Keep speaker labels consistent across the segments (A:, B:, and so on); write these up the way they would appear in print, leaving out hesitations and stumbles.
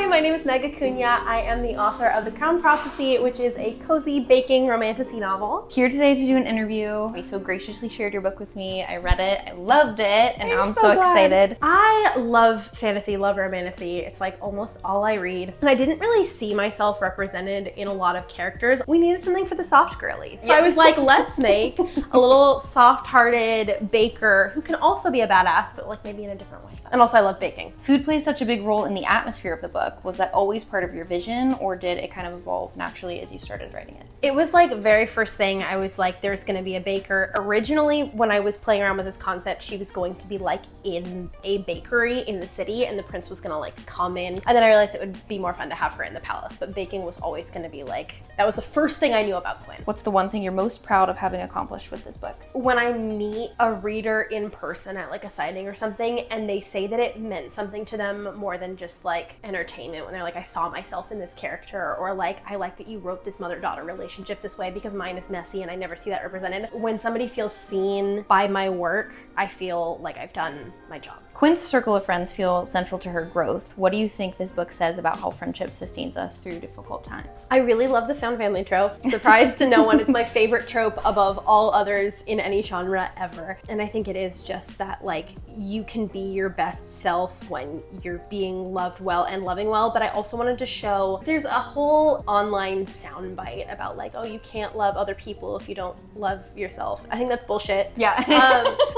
A: my name is Meg Acuna. I am the author of The Crown Prophecy, which is a cozy baking romantasy novel.
B: Here today to do an interview. You so graciously shared your book with me. I read it, I loved it, and now I'm so excited.
A: I love fantasy, love romantasy. It's like almost all I read. And I didn't really see myself represented in a lot of characters. We needed something for the soft girlies. So I was like, let's make a little soft-hearted baker who can also be a badass, but like maybe in a different way. And also I love baking.
B: Food plays such a big role in the atmosphere of the book. Was that always part of your vision, or did it kind of evolve naturally as you started writing it?
A: It was like very first thing, I was like, there's gonna be a baker. Originally, when I was playing around with this concept, she was going to be like in a bakery in the city and the prince was gonna like come in. And then I realized it would be more fun to have her in the palace, but baking was always gonna be like, that was the first thing I knew about Quinn.
B: What's the one thing you're most proud of having accomplished with this book?
A: When I meet a reader in person at like a signing or something and they say that it meant something to them more than just like entertainment, when they're like, I saw myself in this character, or like, I like that you wrote this mother-daughter relationship this way because mine is messy and I never see that represented. When somebody feels seen by my work, I feel like I've done my job.
B: Quinn's circle of friends feel central to her growth. What do you think this book says about how friendship sustains us through difficult times?
A: I really love the found family trope. Surprise to no one, it's my favorite trope above all others in any genre ever. And I think it is just that like, you can be your best self when you're being loved well and loving well. But I also wanted to show, there's a whole online soundbite about like, oh, you can't love other people if you don't love yourself. I think that's bullshit.
B: Yeah.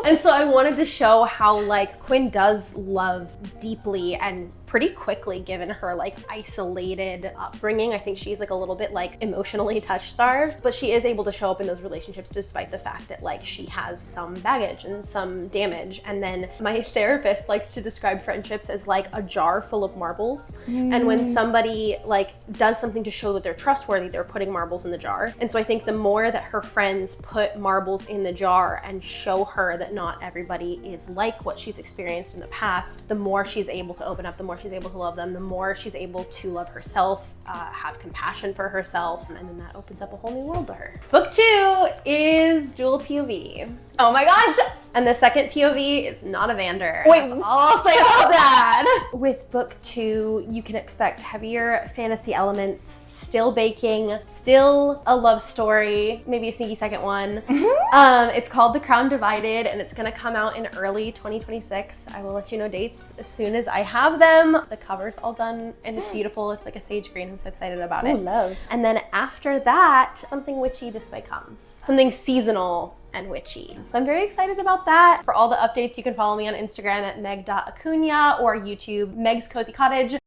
A: And so I wanted to show how like Quinn does love deeply and pretty quickly given her like isolated upbringing. I think she's like a little bit like emotionally touch starved, but she is able to show up in those relationships despite the fact that like she has some baggage and some damage. And then my therapist likes to describe friendships as like a jar full of marbles. And when somebody like does something to show that they're trustworthy, they're putting marbles in the jar. And so I think the more that her friends put marbles in the jar and show her that not everybody is like what she's experienced in the past, the more she's able to open up, the more she's able to love them, the more she's able to love herself, have compassion for herself, and then that opens up a whole new world to her. Book 2 is dual POV.
B: Oh my gosh!
A: And the second POV is not Evander.
B: Wait,
A: that's all I'll say about that. With book 2, you can expect heavier fantasy elements, still baking, still a love story, maybe a sneaky second one. It's called The Crown Divided, and it's gonna come out in early 2026. I will let you know dates as soon as I have them. The cover's all done, and it's beautiful. It's like a sage green. I'm so excited about it.
B: Love.
A: And then after that, something witchy this way comes. Something seasonal and witchy. So I'm very excited about that. For all the updates, you can follow me on Instagram at meg.acuna or YouTube, Meg's Cozy Cottage.